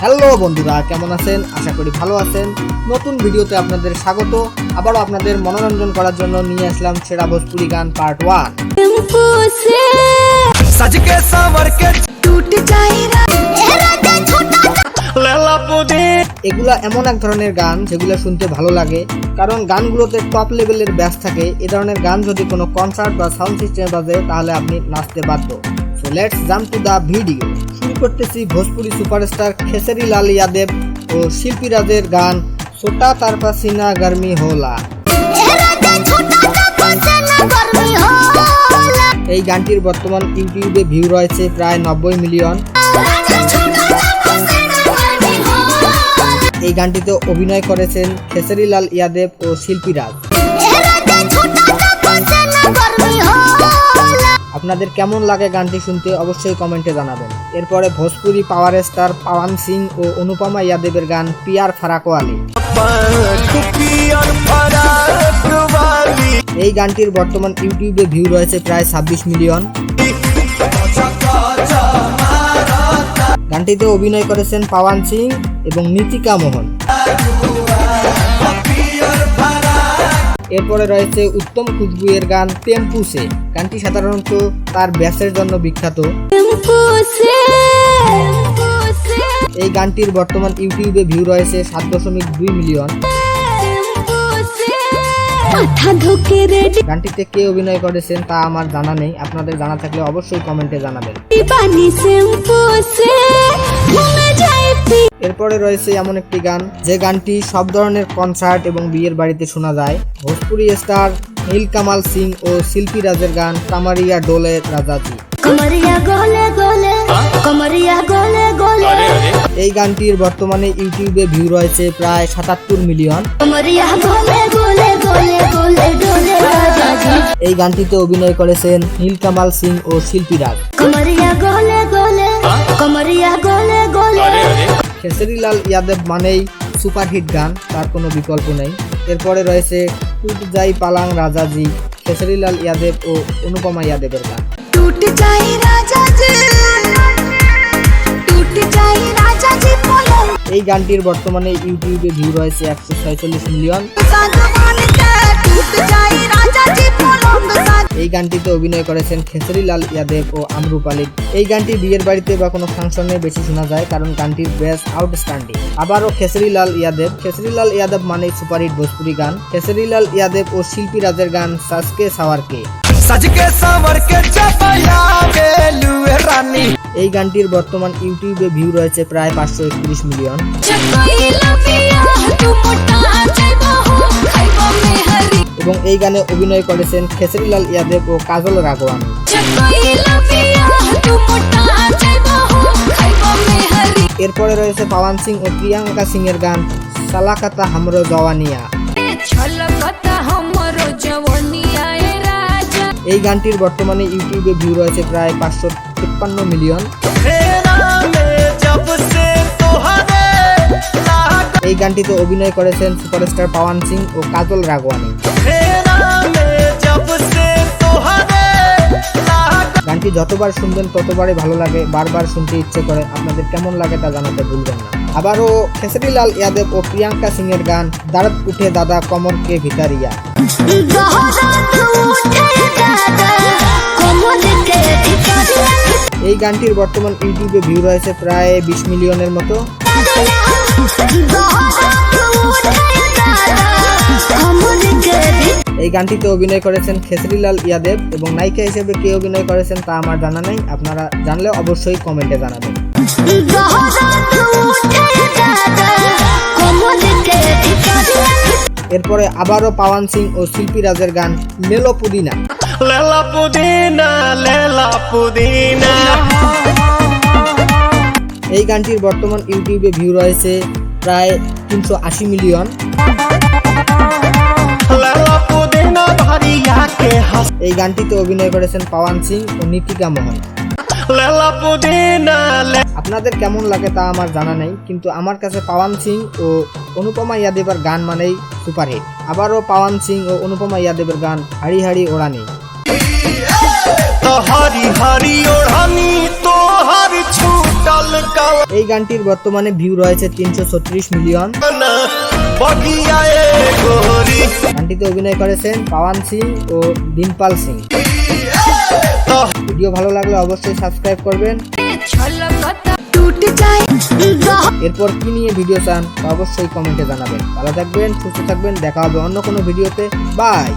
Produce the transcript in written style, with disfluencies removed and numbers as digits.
Hello বন্ধুরা, কেমন আছেন? আশা করি ভালো আছেন। নতুন ভিডিওতে আপনাদের স্বাগত। আবারও আপনাদের মনোরঞ্জন করার জন্য নিয়ে আসলাম সেরা ভোজপুরি গান পার্ট 1। এগুলা এমন এক ধরনের গান যেগুলো শুনতে ভালো লাগে, কারণ গানগুলোতে টপ লেভেলের ব্যাস থাকে। এ ধরনের গান যদি কোনো কনসার্ট বা সাউন্ড সিস্টেমে বাজে তাহলে আপনি নাচতে বাধ্য। So let's jump to the video. শুরু করতেছি ভোজপুরি সুপারস্টার খেসারি লাল ইয়াদেব ও শিল্পী রাজের গান ছোটা তার পাসিনা গরমি होला। এই গানটির বর্তমান ইউটিউবে ভিউ রয়েছে প্রায় 90 মিলিয়ন। এই গানটিতে অভিনয় করেছেন খেসারি লাল ইয়াদেব ও শিল্পী রাজ। আপনাদের কেমন লাগে গানটি শুনতে অবশ্যই কমেন্টে জানাবেন। এরপরে ভোজপুরি পাওয়ার স্টার পাওয়ান সিং ও অনুপমা ইয়াদেবের গান পিয়ার ফারাকওয়ালি। এই গানটির বর্তমান ইউটিউবে ভিউ রয়েছে প্রায় 26 মিলিয়ন। গানটিতে অভিনয় করেছেন পাওয়ান সিং এবং নীতিকা মোহন। এরপরে রয়েছে উত্তম খুশবুয়ের গান টেম্পুসে। গানটি সাধারণত তার ব্যাসের জন্য বিখ্যাত। এই গানটির বর্তমান ইউটিউবে ভিউ রয়েছে 7.2 মিলিয়ন। গানটিতে কে অভিনয় করেছেন তা আমার জানা নেই, আপনাদের জানা থাকলে অবশ্যই কমেন্টে জানাবেন। এরপরে রয়েছে এমন একটি গান যে গানটি সব ধরনের কনসার্ট এবং বিয়ের বাড়িতে শোনা যায়। ভোজপুরি স্টার নীলকমল সিং ও শিল্পী রাজের গান কামারিয়া ডোলে রাজাজি। এই গানটির বর্তমানে ইউটিউবে ভিউ রয়েছে প্রায় 77 মিলিয়ন। এই গানটিতে অভিনয় করেছেন নীলকমল সিং ও শিল্পী রাজ। খেসারি লাল ইয়াদেব মানেই সুপারহিট গান, তার কোনো বিকল্প নেই। এরপরে রয়েছে টুট যাই পালাং রাজাজি, খেসারি লাল ইয়াদেব ও অনুপমা ইয়াদেবের গান। এই গানটির বর্তমানে ইউটিউবে ভিউ রয়েছে 146 মিলিয়ন। এই গানটিতে অভিনয় করেছেন খেসারি লাল ইয়াদেব ও আমরুপালি। এই গানটি বিয়ের বাড়িতে বা কোনো ফাংশনে বেশি শোনা যায়, কারণ গানটির বেস আউটস্ট্যান্ডিং। আবারও খেসারি লাল ইয়াদেব মানে সুপারহিট ভোজপুরি গান। খেসারি লাল ইয়াদেব ও শিল্পী রাজের গান সাজকে সাওয়ারকে। এই গানটির বর্তমান ইউটিউবে ভিউ রয়েছে প্রায় 531 মিলিয়ন। এবং এই গানে অভিনয় করেছেন খেসারি লাল ইয়াদেব ও কাজল রাঘওয়ানি। এরপরে রয়েছে পাওয়ান সিং ও প্রিয়াঙ্কা সিং এর গান সালাকাতা হামরো জওয়ানিয়া। এই গানটির বর্তমানে ইউটিউবে ভিউ রয়েছে প্রায় 553 মিলিয়ন। এই গানটিতে অভিনয় করেছেন সুপারস্টার পাওয়ান সিং ও কাজল রাঘওয়ানি। গানটি যতবার শুনবেন ততবারই ভালো লাগে, বারবার শুনতে ইচ্ছে করে। আপনাদের কেমন লাগে তা জানাতে ভুলবেন না। আবারও খেসারি লাল ইয়াদেব ও প্রিয়াঙ্কা সিং এর গান দর্দ উঠে দাদা কমর কে ভিতরিয়া। এই গানটির বর্তমান ইউটিউবে ভিউ রয়েছে প্রায় 20 মিলিয়নের মতো। এই গানটিতে অভিনয় করেছেন খেসারি লাল ইয়াদেব এবং নায়িকা হিসেবে কে অভিনয় করেছেন তা আমার জানা নেই, আপনারা জানলে অবশ্যই কমেন্টে জানাবেন। এরপরে আবারও পাওয়ান সিং ও শিল্পী রাজের গান লেলো পুদিনা। এই গানটির বর্তমান ইউটিউবে ভিউ রয়েছে প্রায় 380 মিলিয়ন। এই গানটিতে অভিনয় করেছেন পাওয়ান সিং ও নীতিকা মোহন। আপনাদের কেমন লাগে তা আমার জানা নেই, কিন্তু আমার কাছে পাওয়ান সিং ও অনুপমা ইয়াদেবের গান মানেই সুপারহিট। আবারও পাওয়ান সিং ও অনুপমা ইয়াদেবের গান হাড়ি হাড়ি ওড়ানি। हरी हरी ओढ़नी तो हर छूट এই গানটির বর্তমানে ভিউ রয়েছে 336 মিলিয়ন। গানটিতে অভিনয় করেছেন পাওয়ান সিং ও ডিম্পল সিং। ভিডিও ভালো লাগলে অবশ্যই সাবস্ক্রাইব করবেন। এরপর কি নিয়ে ভিডিও চান তা অবশ্যই কমেন্টে জানাবেন। ভালো থাকবেন, সুস্থ থাকবেন, দেখা হবে অন্য কোনো ভিডিওতে। বাই।